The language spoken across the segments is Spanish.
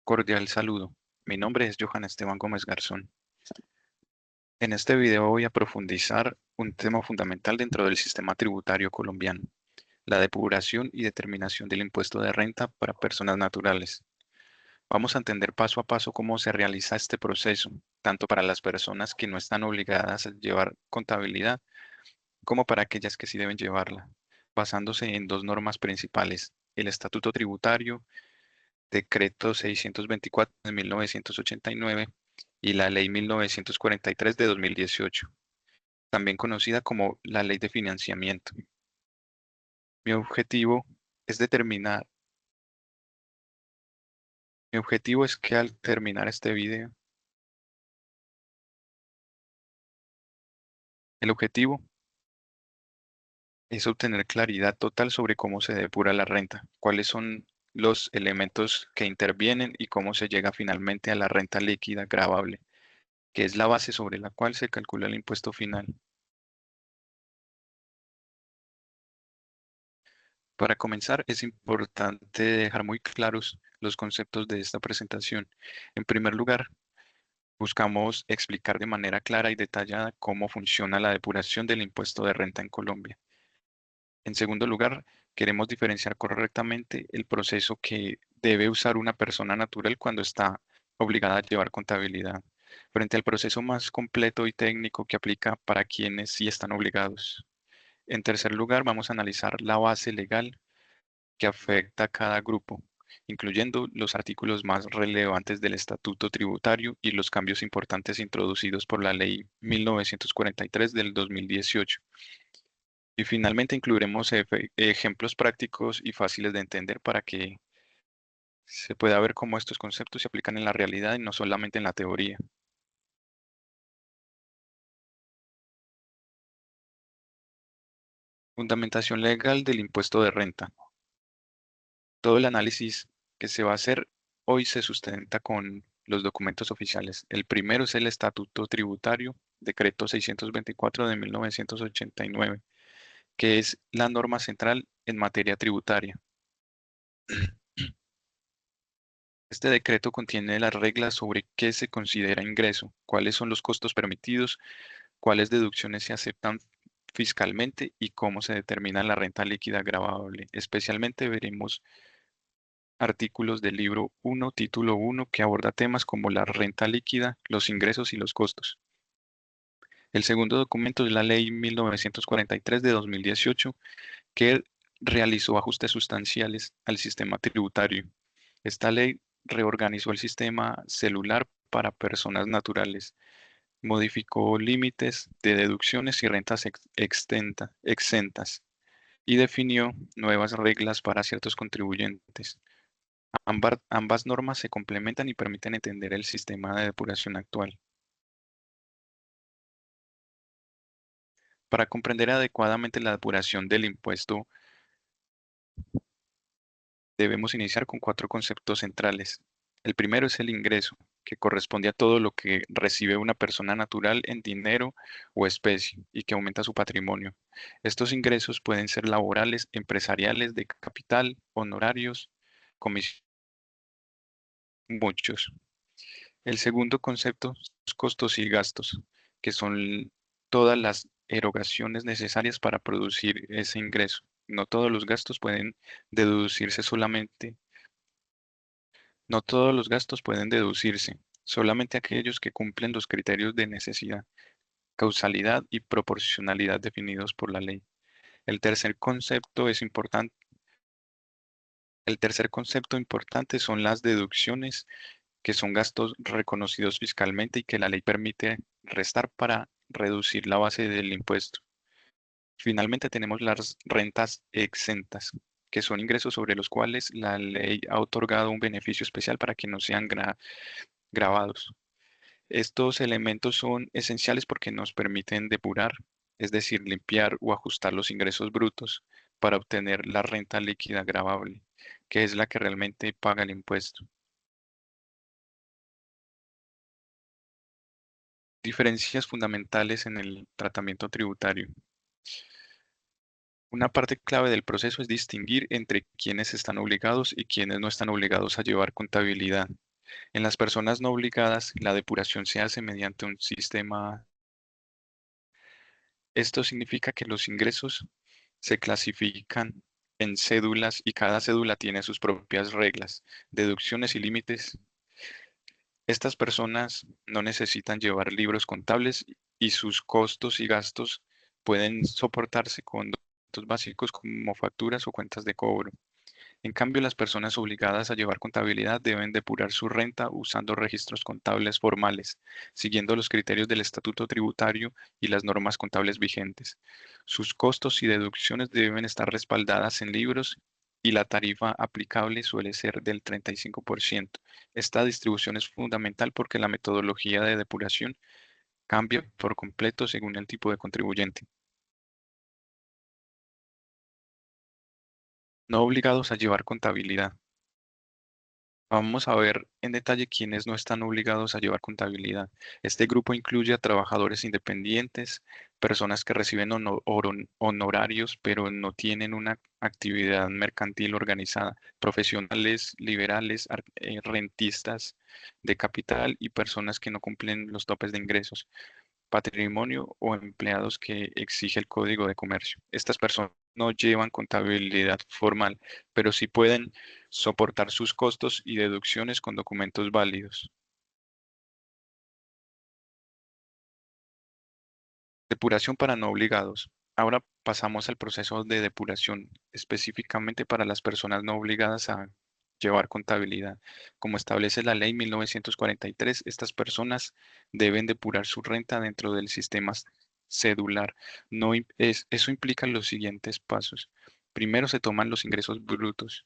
Cordial saludo. Mi nombre es Johan Esteban Gómez Garzón. En este video voy a profundizar un tema fundamental dentro del sistema tributario colombiano, la depuración y determinación del impuesto de renta para personas naturales. Vamos a entender paso a paso cómo se realiza este proceso, tanto para las personas que no están obligadas a llevar contabilidad, como para aquellas que sí deben llevarla, basándose en dos normas principales: el Estatuto Tributario, Decreto 624 de 1989 y la Ley 1943 de 2018, también conocida como la Ley de Financiamiento. Mi objetivo es determinar, mi objetivo es que al terminar este video, el objetivo es obtener claridad total sobre cómo se depura la renta, cuáles son los elementos que intervienen y cómo se llega finalmente a la renta líquida gravable, que es la base sobre la cual se calcula el impuesto final. Para comenzar, es importante dejar muy claros los conceptos de esta presentación. En primer lugar, buscamos explicar de manera clara y detallada cómo funciona la depuración del impuesto de renta en Colombia. En segundo lugar, queremos diferenciar correctamente el proceso que debe usar una persona natural cuando está obligada a llevar contabilidad, frente al proceso más completo y técnico que aplica para quienes sí están obligados. En tercer lugar, vamos a analizar la base legal que afecta a cada grupo, incluyendo los artículos más relevantes del Estatuto Tributario y los cambios importantes introducidos por la Ley 1943 del 2018. Y finalmente incluiremos ejemplos prácticos y fáciles de entender para que se pueda ver cómo estos conceptos se aplican en la realidad y no solamente en la teoría. Fundamentación legal del impuesto de renta. Todo el análisis que se va a hacer hoy se sustenta con los documentos oficiales. El primero es el Estatuto Tributario, Decreto 624 de 1989, que es la norma central en materia tributaria. Este decreto contiene las reglas sobre qué se considera ingreso, cuáles son los costos permitidos, cuáles deducciones se aceptan fiscalmente y cómo se determina la renta líquida gravable. Especialmente veremos artículos del libro 1, título 1, que aborda temas como la renta líquida, los ingresos y los costos. El segundo documento es la Ley 1943 de 2018, que realizó ajustes sustanciales al sistema tributario. Esta ley reorganizó el sistema celular para personas naturales, modificó límites de deducciones y rentas exentas y definió nuevas reglas para ciertos contribuyentes. Ambas normas se complementan y permiten entender el sistema de depuración actual. Para comprender adecuadamente la depuración del impuesto, debemos iniciar con cuatro conceptos centrales. El primero es el ingreso, que corresponde a todo lo que recibe una persona natural en dinero o especie y que aumenta su patrimonio. Estos ingresos pueden ser laborales, empresariales, de capital, honorarios, comisiones, muchos. El segundo concepto, los costos y gastos, que son todas las erogaciones necesarias para producir ese ingreso. No todos los gastos pueden deducirse solamente, no todos los gastos pueden deducirse, solamente aquellos que cumplen los criterios de necesidad, causalidad y proporcionalidad definidos por la ley. El tercer concepto es importante. El tercer concepto importante son las deducciones, que son gastos reconocidos fiscalmente y que la ley permite restar para reducir la base del impuesto. Finalmente tenemos las rentas exentas, que son ingresos sobre los cuales la ley ha otorgado un beneficio especial para que no sean gravados. Estos elementos son esenciales porque nos permiten depurar, es decir, limpiar o ajustar los ingresos brutos para obtener la renta líquida gravable, que es la que realmente paga el impuesto. Diferencias fundamentales en el tratamiento tributario. Una parte clave del proceso es distinguir entre quienes están obligados y quienes no están obligados a llevar contabilidad. En las personas no obligadas, la depuración se hace mediante un sistema. Esto significa que los ingresos se clasifican en cédulas y cada cédula tiene sus propias reglas, deducciones y límites. Estas personas no necesitan llevar libros contables y sus costos y gastos pueden soportarse con documentos básicos como facturas o cuentas de cobro. En cambio, las personas obligadas a llevar contabilidad deben depurar su renta usando registros contables formales, siguiendo los criterios del estatuto tributario y las normas contables vigentes. Sus costos y deducciones deben estar respaldadas en libros y la tarifa aplicable suele ser del 35%. Esta distribución es fundamental porque la metodología de depuración cambia por completo según el tipo de contribuyente. No obligados a llevar contabilidad. Vamos a ver en detalle quiénes no están obligados a llevar contabilidad. Este grupo incluye a trabajadores independientes, personas que reciben honorarios pero no tienen una actividad mercantil organizada, profesionales liberales, rentistas de capital y personas que no cumplen los topes de ingresos, patrimonio o empleados que exige el Código de Comercio. Estas personas no llevan contabilidad formal, pero sí pueden soportar sus costos y deducciones con documentos válidos. Depuración para no obligados. Ahora pasamos al proceso de depuración, específicamente para las personas no obligadas a llevar contabilidad. Como establece la ley 1943, estas personas deben depurar su renta dentro del sistema cedular. No, eso implica los siguientes pasos. Primero se toman los ingresos brutos.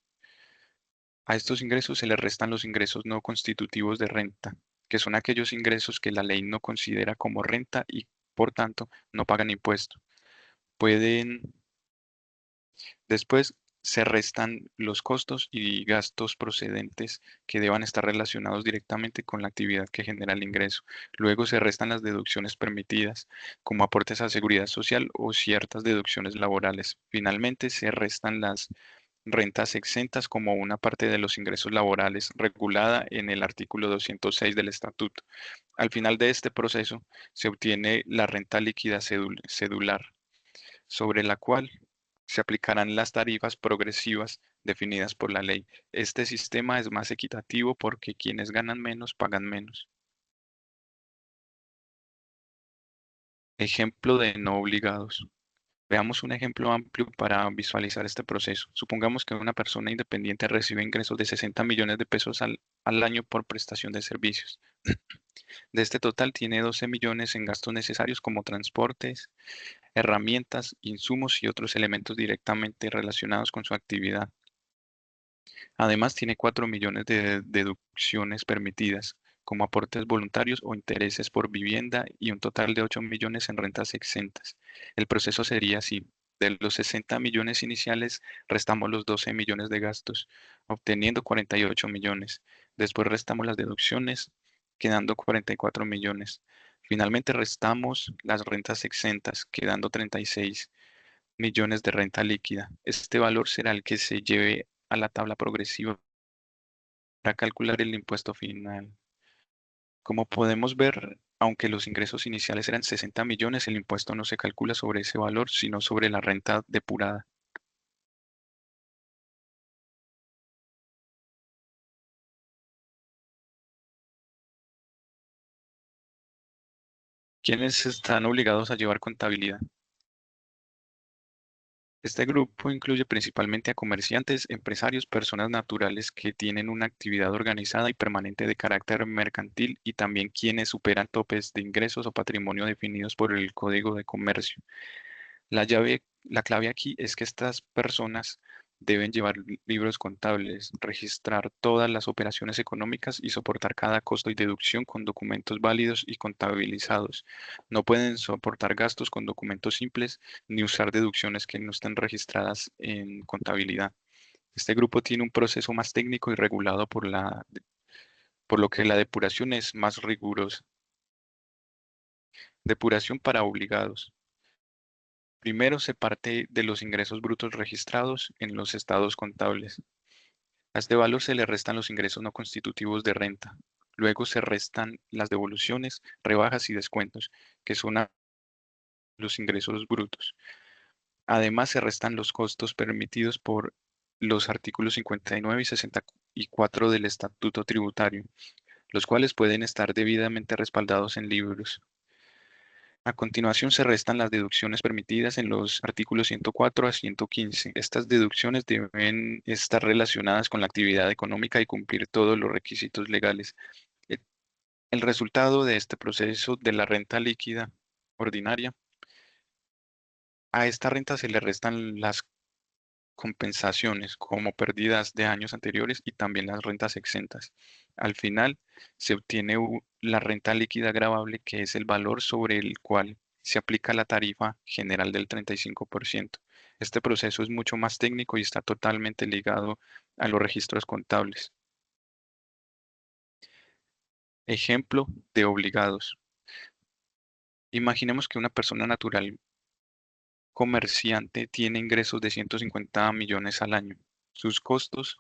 A estos ingresos se les restan los ingresos no constitutivos de renta, que son aquellos ingresos que la ley no considera como renta y, por tanto, no pagan impuesto. Pueden, después se restan los costos y gastos procedentes que deban estar relacionados directamente con la actividad que genera el ingreso. Luego se restan las deducciones permitidas, como aportes a seguridad social o ciertas deducciones laborales. Finalmente, se restan las rentas exentas como una parte de los ingresos laborales regulada en el artículo 206 del Estatuto. Al final de este proceso se obtiene la renta líquida cedular, sobre la cual se aplicarán las tarifas progresivas definidas por la ley. Este sistema es más equitativo porque quienes ganan menos pagan menos. Ejemplo de no obligados. Veamos un ejemplo amplio para visualizar este proceso. Supongamos que una persona independiente recibe ingresos de 60 millones de pesos al año por prestación de servicios. De este total tiene 12 millones en gastos necesarios como transportes, herramientas, insumos y otros elementos directamente relacionados con su actividad. Además, tiene 4 millones de deducciones permitidas, como aportes voluntarios o intereses por vivienda y un total de 8 millones en rentas exentas. El proceso sería así. De los 60 millones iniciales, restamos los 12 millones de gastos, obteniendo 48 millones. Después restamos las deducciones, quedando 44 millones. Finalmente restamos las rentas exentas, quedando 36 millones de renta líquida. Este valor será el que se lleve a la tabla progresiva para calcular el impuesto final. Como podemos ver, aunque los ingresos iniciales eran 60 millones, el impuesto no se calcula sobre ese valor, sino sobre la renta depurada. ¿Quiénes están obligados a llevar contabilidad? Este grupo incluye principalmente a comerciantes, empresarios, personas naturales que tienen una actividad organizada y permanente de carácter mercantil y también quienes superan topes de ingresos o patrimonio definidos por el Código de Comercio. La clave aquí es que estas personas deben llevar libros contables, registrar todas las operaciones económicas y soportar cada costo y deducción con documentos válidos y contabilizados. No pueden soportar gastos con documentos simples ni usar deducciones que no estén registradas en contabilidad. Este grupo tiene un proceso más técnico y regulado por lo que la depuración es más rigurosa. Depuración para obligados. Primero se parte de los ingresos brutos registrados en los estados contables. A este valor se le restan los ingresos no constitutivos de renta. Luego se restan las devoluciones, rebajas y descuentos, que son los ingresos brutos. Además, se restan los costos permitidos por los artículos 59 y 64 del Estatuto Tributario, los cuales pueden estar debidamente respaldados en libros. A continuación se restan las deducciones permitidas en los artículos 104 a 115. Estas deducciones deben estar relacionadas con la actividad económica y cumplir todos los requisitos legales. El el resultado de este proceso de la renta líquida ordinaria, a esta renta se le restan las compensaciones como pérdidas de años anteriores y también las rentas exentas. Al final se obtiene la renta líquida gravable, que es el valor sobre el cual se aplica la tarifa general del 35%. Este proceso es mucho más técnico y está totalmente ligado a los registros contables. Ejemplo de obligados. Imaginemos que una persona natural comerciante tiene ingresos de 150 millones al año. Sus costos,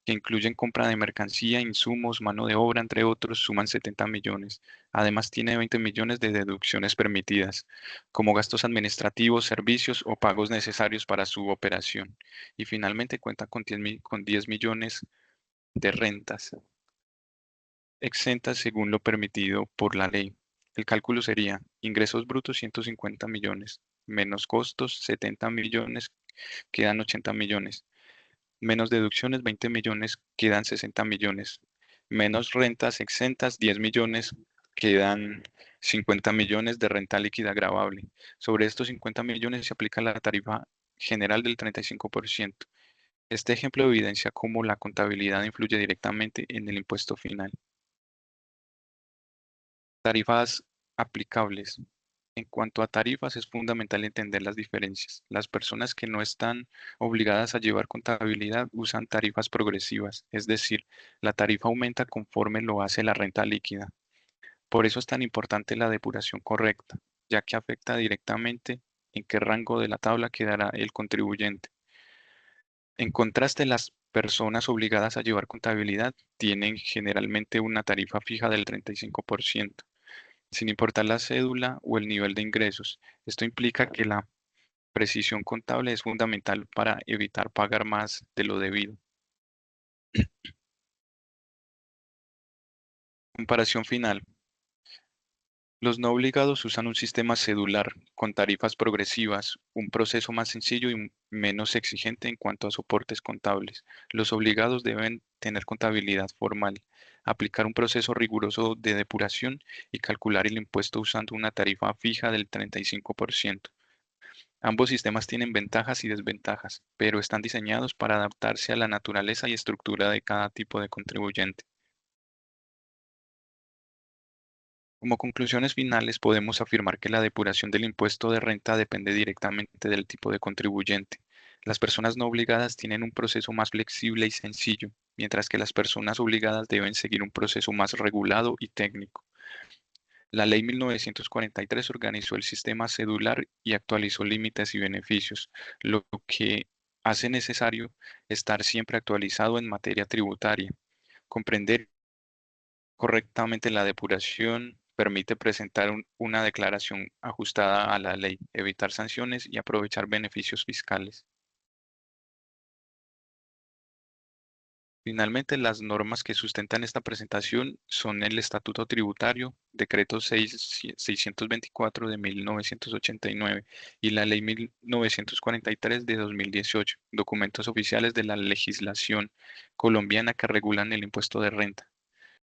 que incluyen compra de mercancía, insumos, mano de obra, entre otros, suman 70 millones. Además, tiene 20 millones de deducciones permitidas, como gastos administrativos, servicios o pagos necesarios para su operación. Y finalmente cuenta con 10 millones de rentas exentas según lo permitido por la ley. El cálculo sería ingresos brutos 150 millones, menos costos 70 millones, quedan 80 millones. Menos deducciones 20 millones, quedan 60 millones. Menos rentas exentas 10 millones, quedan 50 millones de renta líquida gravable. Sobre estos 50 millones se aplica la tarifa general del 35%. Este ejemplo evidencia cómo la contabilidad influye directamente en el impuesto final. Tarifas aplicables. En cuanto a tarifas, es fundamental entender las diferencias. Las personas que no están obligadas a llevar contabilidad usan tarifas progresivas, es decir, la tarifa aumenta conforme lo hace la renta líquida. Por eso es tan importante la depuración correcta, ya que afecta directamente en qué rango de la tabla quedará el contribuyente. En contraste, las personas obligadas a llevar contabilidad tienen generalmente una tarifa fija del 35%, sin importar la cédula o el nivel de ingresos. Esto implica que la precisión contable es fundamental para evitar pagar más de lo debido. Comparación final. Los no obligados usan un sistema cedular con tarifas progresivas, un proceso más sencillo y menos exigente en cuanto a soportes contables. Los obligados deben tener contabilidad formal, aplicar un proceso riguroso de depuración y calcular el impuesto usando una tarifa fija del 35%. Ambos sistemas tienen ventajas y desventajas, pero están diseñados para adaptarse a la naturaleza y estructura de cada tipo de contribuyente. Como conclusiones finales, podemos afirmar que la depuración del impuesto de renta depende directamente del tipo de contribuyente. Las personas no obligadas tienen un proceso más flexible y sencillo, mientras que las personas obligadas deben seguir un proceso más regulado y técnico. La Ley 1943 organizó el sistema cedular y actualizó límites y beneficios, lo que hace necesario estar siempre actualizado en materia tributaria. Comprender correctamente la depuración permite presentar una declaración ajustada a la ley, evitar sanciones y aprovechar beneficios fiscales. Finalmente, las normas que sustentan esta presentación son el Estatuto Tributario, Decreto 624 de 1989 y la Ley 1943 de 2018, documentos oficiales de la legislación colombiana que regulan el impuesto de renta.